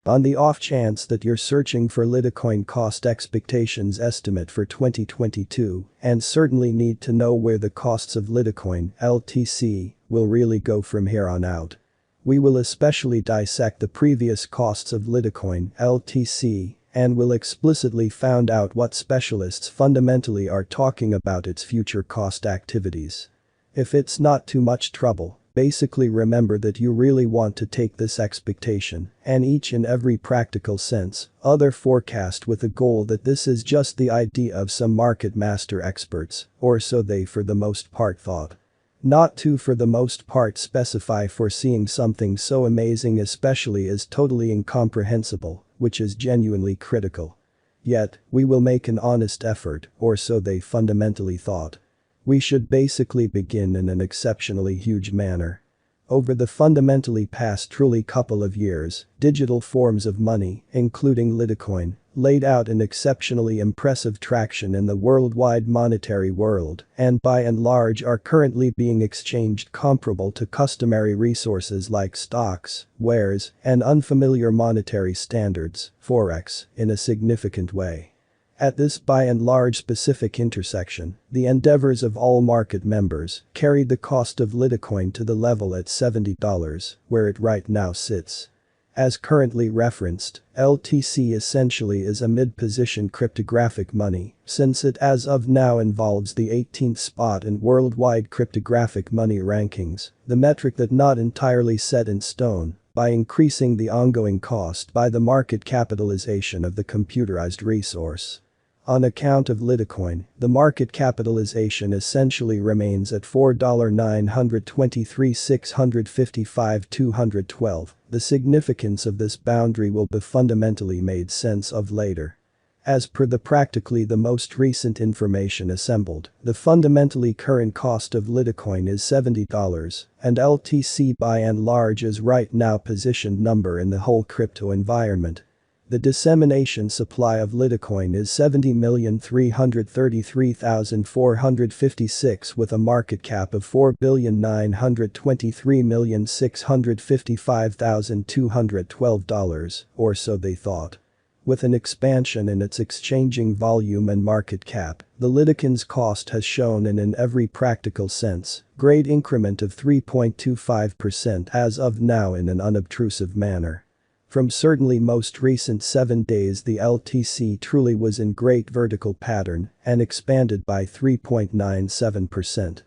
On the off chance that you're searching for LITECOIN cost expectations estimate for 2022 and certainly need to know where the costs of LITECOIN (LTC) will really go from here on out. We will especially dissect the previous costs of LITECOIN (LTC) and will explicitly find out what specialists fundamentally are talking about its future cost activities. If it's not too much trouble, basically remember that you really want to take this expectation and each and every practical sense other forecast with the goal that this is just the idea of some market master experts, or so they for the most part thought. Not to for the most part specify foreseeing something so amazing especially as totally incomprehensible, which is genuinely critical. Yet, we will make an honest effort, or so they fundamentally thought. We should basically begin in an exceptionally huge manner. Over the fundamentally past truly couple of years, digital forms of money, including LITECOIN, laid out an exceptionally impressive traction in the worldwide monetary world and by and large are currently being exchanged comparable to customary resources like stocks, wares, and unfamiliar monetary standards, forex, in a significant way. At this by and large specific intersection, the endeavors of all market members carried the cost of LITECOIN to the level at $70, where it right now sits. As currently referenced, LTC essentially is a mid-position cryptographic money, since it as of now involves the 18th spot in worldwide cryptographic money rankings, the metric that not entirely set in stone, by increasing the ongoing cost by the market capitalization of the computerized resource. On account of LITECOIN, the market capitalization essentially remains at $4,923,655,212. The significance of this boundary will be fundamentally made sense of later. As per practically the most recent information assembled, the fundamentally current cost of LITECOIN is $70, and LTC by and large is right now positioned number in the whole crypto environment. The dissemination supply of LITECOIN is 70,333,456 with a market cap of $4,923,655,212, or so they thought. With an expansion in its exchanging volume and market cap, the LITECOIN's cost has shown in every practical sense, great increment of 3.25% as of now in an unobtrusive manner. From certainly most recent 7 days the LTC truly was in great vertical pattern and expanded by 3.97%.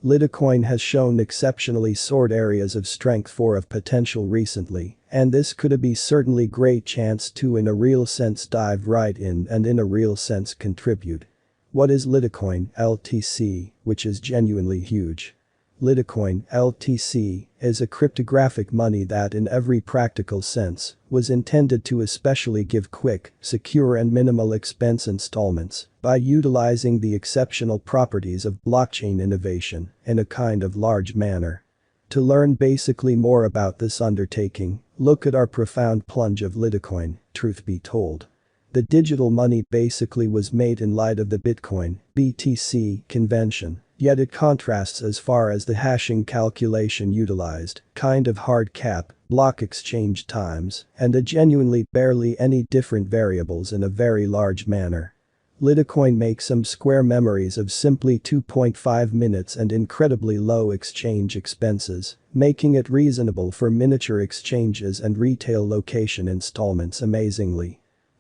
LITECOIN has shown exceptionally soared areas of strength for of potential recently, and this could be certainly great chance to in a real sense dive right in and in a real sense contribute. What is LITECOIN LTC, which is genuinely huge? LITECOIN LTC is a cryptographic money that in every practical sense was intended to especially give quick, secure and minimal expense installments by utilizing the exceptional properties of blockchain innovation in a kind of large manner. To learn basically more about this undertaking, look at our profound plunge of LITECOIN, truth be told. The digital money basically was made in light of the Bitcoin (BTC) convention. Yet it contrasts as far as the hashing calculation utilized, kind of hard cap, block exchange times, and a genuinely barely any different variables in a very large manner. LITECOIN makes some square memories of simply 2.5 minutes and incredibly low exchange expenses, making it reasonable for miniature exchanges and retail location installments amazingly.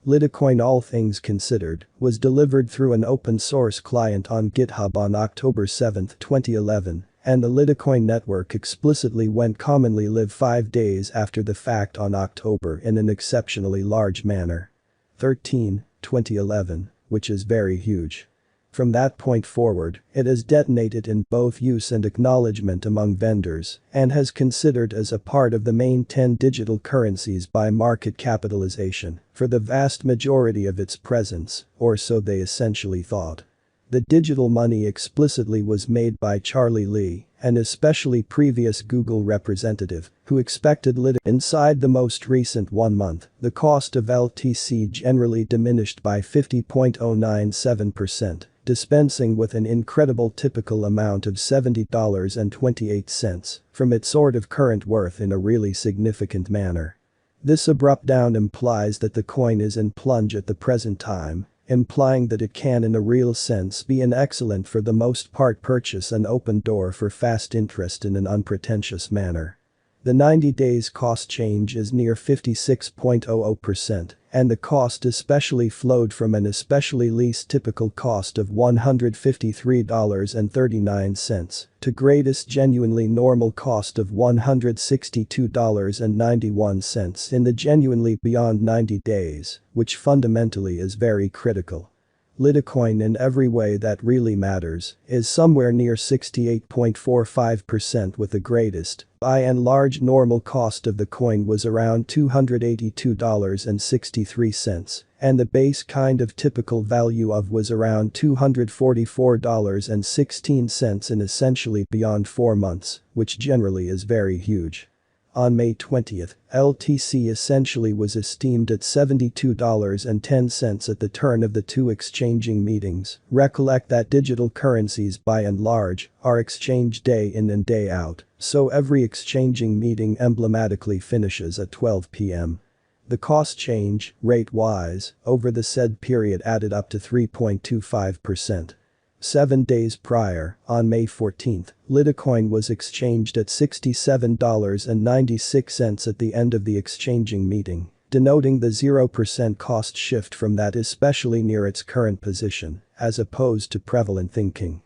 LITECOIN all things considered, was delivered through an open source client on GitHub on October 7, 2011, and the LITECOIN network explicitly went commonly live 5 days after the fact on October in an exceptionally large manner. 2011, which is very huge. From that point forward, it has detonated in both use and acknowledgement among vendors and has considered as a part of the main 10 digital currencies by market capitalization for the vast majority of its presence, or so they essentially thought. The digital money explicitly was made by Charlie Lee, an especially previous Google representative, who expected inside the most recent 1 month, the cost of LTC generally diminished by 50.097%. Dispensing with an incredible typical amount of $70.28 from its sort of current worth in a really significant manner. This abrupt down implies that the coin is in plunge at the present time, implying that it can in a real sense be an excellent for the most part purchase and open door for fast interest in an unpretentious manner. The 90 days cost change is near 56.00%, and the cost especially flowed from an especially least typical cost of $153.39 to greatest genuinely normal cost of $162.91 in the genuinely beyond 90 days, which fundamentally is very critical. LITECOIN in every way that really matters is somewhere near 68.45% with the greatest, by and large normal cost of the coin was around $282.63, and the base kind of typical value of was around $244.16 in essentially beyond 4 months, which generally is very huge. On May 20th, LTC essentially was esteemed at $72.10 at the turn of the two exchanging meetings. Recollect that digital currencies by and large are exchanged day in and day out, so every exchanging meeting emblematically finishes at 12 p.m. The cost change, rate-wise, over the said period added up to 3.25%. 7 days prior, on May 14th, LITECOIN was exchanged at $67.96 at the end of the exchanging meeting, denoting the 0% cost shift from that especially near its current position, as opposed to prevalent thinking.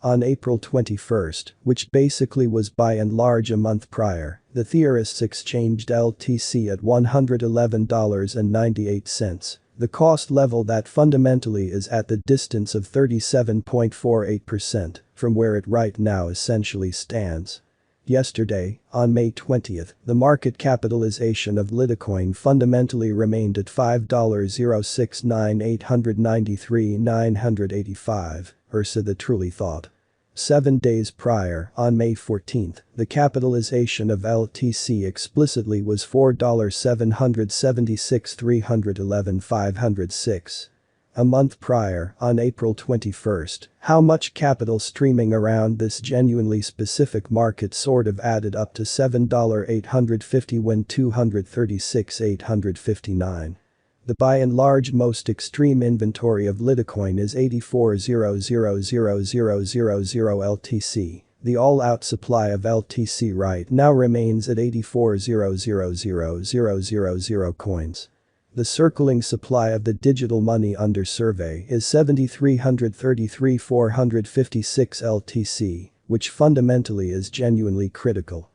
On April 21st, which basically was by and large a month prior, the theorists exchanged LTC at $111.98. The cost level that fundamentally is at the distance of 37.48% from where it right now essentially stands. Yesterday, on May 20th, the market capitalization of LITECOIN fundamentally remained at $5,069,893,985, so the truly thought. 7 days prior, on May 14th, the capitalization of LTC explicitly was $4,776,311,506. A month prior, on April 21st, how much capital streaming around this genuinely specific market sort of added up to $7,850,236,859. The by and large most extreme inventory of LITECOIN is 84,000,000 LTC. The all-out supply of LTC right now remains at 84,000,000 coins. The circling supply of the digital money under survey is 7,333,456 LTC, which fundamentally is genuinely critical.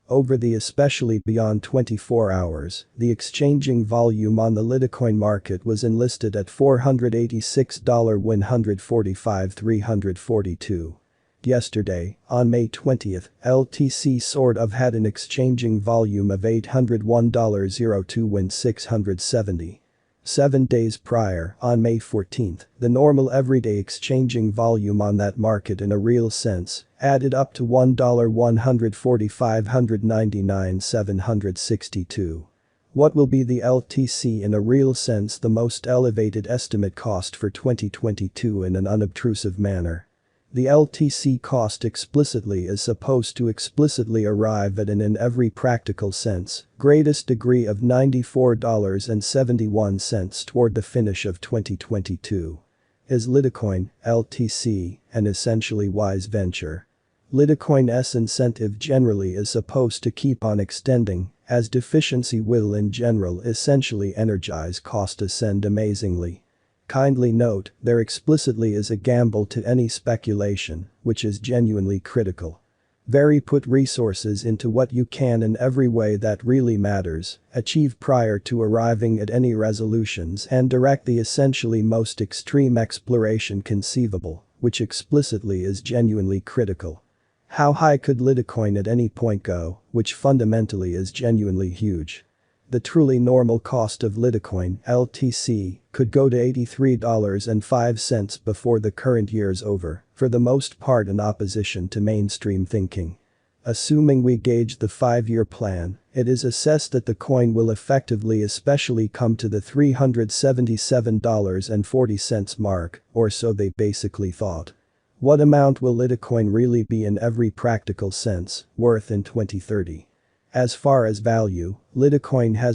Over the especially beyond 24 hours, the exchanging volume on the LITECOIN market was enlisted at $486,145,342. Yesterday, on May 20th, LTC sort of had an exchanging volume of $801.02 7 days prior, on May 14th, the normal everyday exchanging volume on that market in a real sense added up to $1,145,599,762. What will be the LTC in a real sense the most elevated estimate cost for 2022 in an unobtrusive manner? The LTC cost explicitly is supposed to explicitly arrive at an in every practical sense greatest degree of $94.71 toward the finish of 2022. Is LITECOIN, LTC, an essentially wise venture? LITECOIN's incentive generally is supposed to keep on extending, as deficiency will in general essentially energize cost ascend amazingly. Kindly note, there explicitly is a gamble to any speculation, which is genuinely critical. Very put resources into what you can in every way that really matters, achieve prior to arriving at any resolutions and direct the essentially most extreme exploration conceivable, which explicitly is genuinely critical. How high could LITECOIN at any point go, which fundamentally is genuinely huge? The truly normal cost of LITECOIN, LTC, could go to $83.05 before the current year's over, for the most part in opposition to mainstream thinking. Assuming we gauge the 5-year plan, it is assessed that the coin will effectively especially come to the $377.40 mark, or so they basically thought. What amount will LITECOIN really be in every practical sense worth in 2030? As far as value, LITECOIN has